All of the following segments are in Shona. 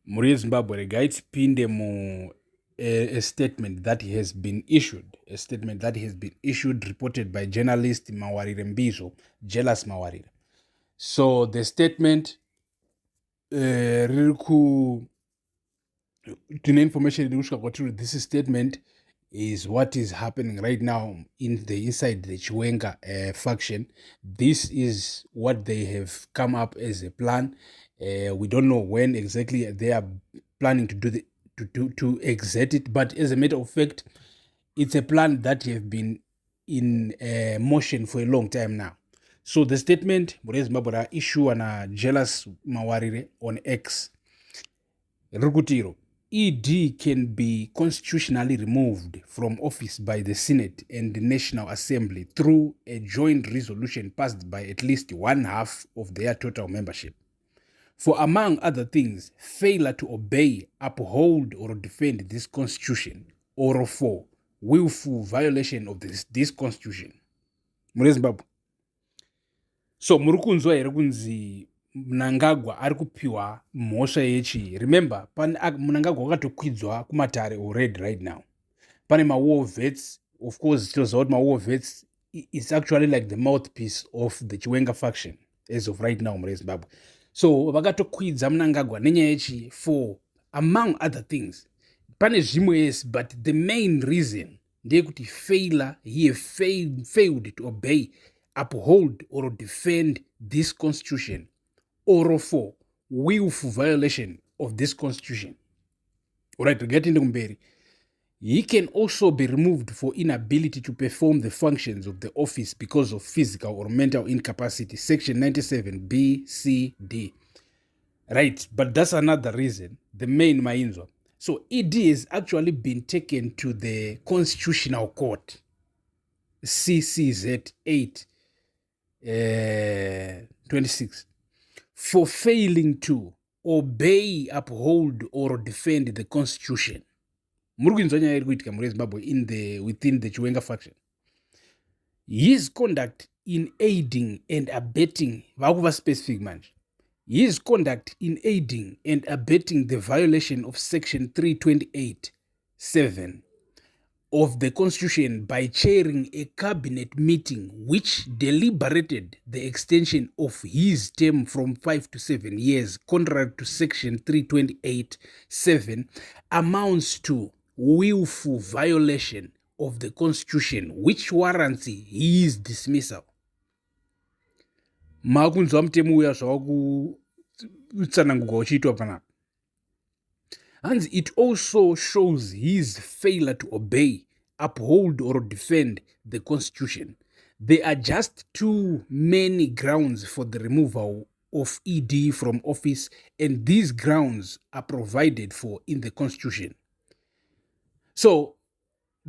muri Zimbabwe regai tipinde a statement that has been issued reported by journalist Mawarire Mbizo, Jealous Mawarire. So the statement tine information irikusvika kwatiri, this statement is what is happening right now inside the Chiwenga faction. This is what they have come up as a plan. We don't know when exactly they are planning to do to exert it, but as a matter of fact, it's a plan that have been in motion for a long time now. So the statement Murezi Mabura issue na Jealous Mawarire on X Rukutiro, ED can be constitutionally removed from office by the Senate and the National Assembly through a joint resolution passed by at least one half of their total membership. For, among other things, failure to obey, uphold, or defend this constitution, or for willful violation of this constitution. Zimbabwe. So murukunzwa here kunzi Mnangagwa ari kupiwa mhosva yechi. Remember, Mnangagwa wakatokwidzwa kumatare already right now. Pane war vets, of course, it was out war vets. It's actually like the mouthpiece of the Chiwenga faction as of right now in Zimbabwe. So vakatokwidza Mnangagwa nenyaya yechi for, among other things. Pane zvimwe yes, but the main reason ndeyekuti he failed to obey, uphold, or defend this constitution, or for willful violation of this constitution. Alright, to get into kumberi. He can also be removed for inability to perform the functions of the office because of physical or mental incapacity, section 97 B, C, D. Right, but that's another reason, the main Inzwai. So ED has actually been taken to the Constitutional Court, CCZ 8, 26, for failing to obey, uphold, or defend the Constitution. Within the Chiwenga faction. His conduct in aiding and abetting, specific man. His conduct in aiding and abetting the violation of section 328(7) of the Constitution by chairing a cabinet meeting which deliberated the extension of his term from 5 to 7 years, contrary to section 328(7), amounts to willful violation of the Constitution, which warrants his dismissal. Makunzwa mtemo uya zvawakutsanangurwa uchiitwa panapa. And it also shows his failure to obey, uphold, or defend the Constitution. There are just too many grounds for the removal of ED from office, and these grounds are provided for in the Constitution. So,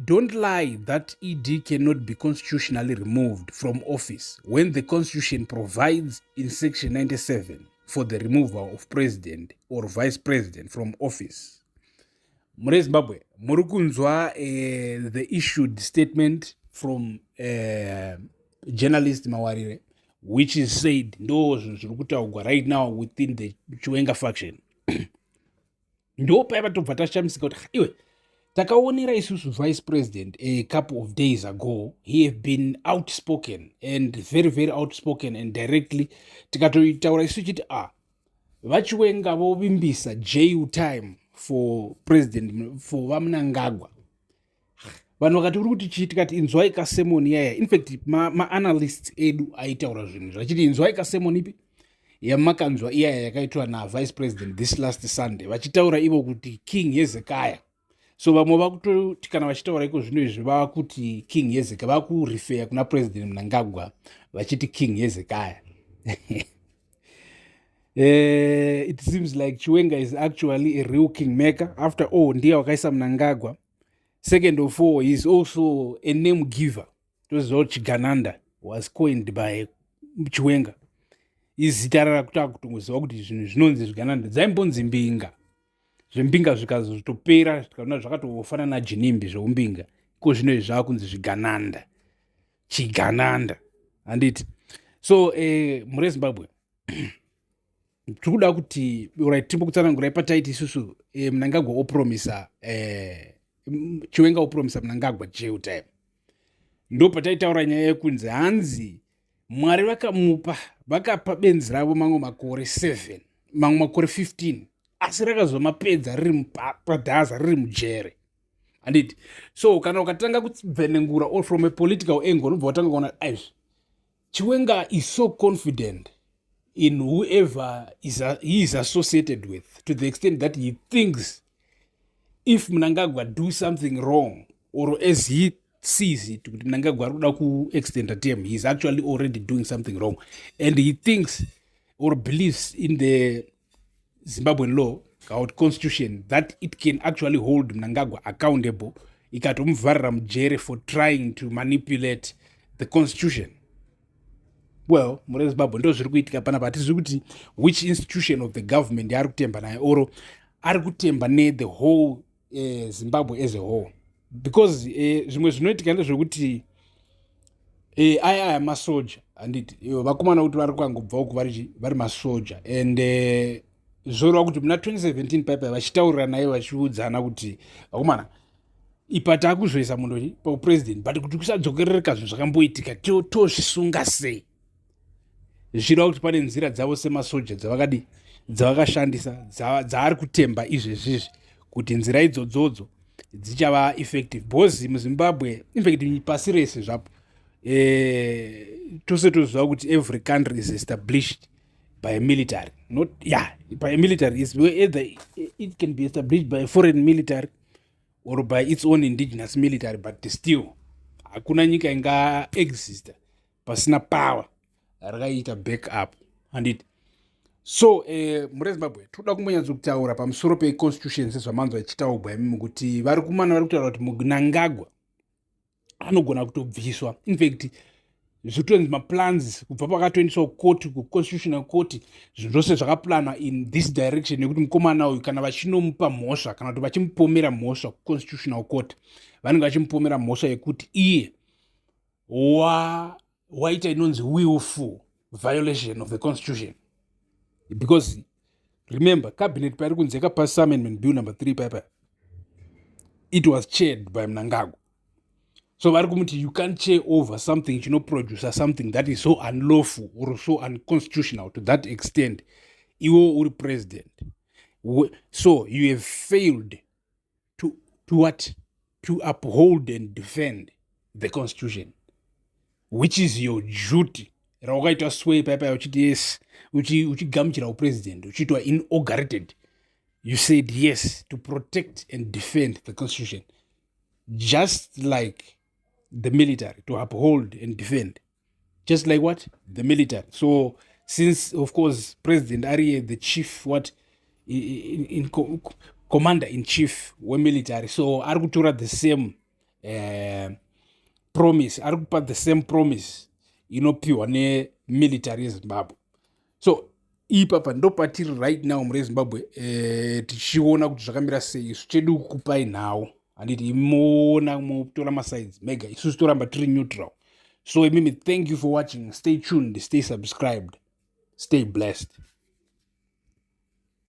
don't lie that ED cannot be constitutionally removed from office when the Constitution provides in section 97 for the removal of president or vice president from office. Mure Zimbabwe, murukunzwa the issued statement from journalist Mawarire, which is said ndo zvirikutaurwa right now within the Chiwenga faction. Ndo paiva tobva tashamisika kuti iwe takaonera isusu vice president a couple of days ago, he have been outspoken and very, very outspoken and directly tikatoitaura isu chiti vachiwenga vovimbisa jail time for president, for vaMnangagwa. Vanhu vakati uri kuti chii, tikati Inzwai kasemoni yaya. In fact, ma-analysts edu aitaura zvinhu zvachiti Inzwai kasemoni ipi yamakanzwa iyaya yakaitwa na vice president this last Sunday, vachitaura ivo kuti King Hezekiah. So vamwe vakutoti kana vachitaura iko zvino izvi vakuti King Hezekiah, vakurefer kuna president Mnangagwa vachiti King Hezekiah. It seems like Chiwenga is actually a real kingmaker. After all, ndiye wakaisa Mnangagwa. Second of all, he is also a name giver. It was what Chigananda was coined by Chiwenga. Izita rakutaka kutongoziva kuti zvinhu zvinonzi Chigananda dzaimbonzi mbinga. Zvimbinga zvikazotopera zvikaona zvakatofanana najinimbi zveumbinga. Ko zvino izvi zvakunzi Zvigananda. Chigananda. Handiti. So, mure Zimbabwe. tikuda kuti right timbokutsanangurai pataiti isusu Mnangagwa opromisa Chiwenga opromisa Mnangagwa jail time. Ndo pataitaura nyaya yekunzi hanzi Mwari vakamupa vakapa benzi ravo mamwe makore 7 mamwe makore 15 asi rakazomapedza riri padhaza riri mujere. Handiti so kana ukatanga kubvenengura or from a political angle unobva watanga kuona Chiwenga is so confident in whoever he is associated with, to the extent that he thinks if Mnangagwa do something wrong, or as he sees it, Mnangagwa arikuda ku-extend term, he is actually already doing something wrong. And he thinks or believes in the Zimbabwean law, our constitution, that it can actually hold Mnangagwa accountable ikatomuvharira mujere for trying to manipulate the constitution. Well, mure Zimbabwe ndo zviri kuitika panapa. Hatizvi kuti which institution of the government ari kutemba naye oro ari kutemba the whole Zimbabwe as a whole, because zvimwe zvinoitika ndezvekuti aya masoja handiti vakomana kuti vari kangobvawo vari masoja, and zvoreva kuti muna 2017 paipai vachitaurira naye vachiudzana kuti vakomana ipa taakuzvoisa munhu paupresident, but kuti kusadzokerereka zvinhu zvakamboitika tozvisunga sei. Zvichireva kuti pane nzira dzavo semasoja dzavakashandisa dzaari kutemba izvezvizvi kuti nzira idzodzodzo dzichava effective, because muzimbabwe infact pasi rese zvapo tose toziva kuti every country is established by a military, not by a military. Is either it can be established by a foreign military or by its own indigenous military, but still hakuna nyika inga exist pasina power rakaita back up. Handiti so mure Zimbabwe toda kumbonyatso pamusoro peconstitution sezvamanzwa ichitaurwa imimi kuti vari kutaura kuti Mnangagwa anogona kutobviswa. Infact zvitonzi maplans kubva pakatoendeswa kukoti, kuconstitutional court, zvinhu zvose zvakaplanwa in this direction yekuti mukomana uyu kana vachinomupa mhosva kana kuti vachimupomera mhosva kuconstitutional court, vanenge vachimupomera mhosva yekuti iye waita inonzi willful violation of the constitution. Because remember, cabinet pari kunzi yakapasa amendment bill number 3 paipa, it was chaired by Mnangagwa. So vari kumuti you can't chair over something chinoproduce something that is so unlawful or so unconstitutional to that extent. Iwo uri president, so you have failed to what? To uphold and defend the constitution, which is your duty. Raukaita sway paipa uchiti yes, uchigamuchira upresident, uchitwa inaugurated, you said yes to protect and defend the constitution, just like the military, to uphold and defend, just like what? The military. So since of course President Ari the chief commander in chief we military, so ari kutora the same promise, ari kupa the same promise inopiwa military yeZimbabwe. So ipapa ndo patiri right now mure Zimbabwe tichiona kuti zvakamira sei. Isu chedu kukupai nhau, handiti imoona mutora masides mega, isusu toramba tiri neutral. So imimi, thank you for watching. Stay tuned, stay subscribed, stay blessed.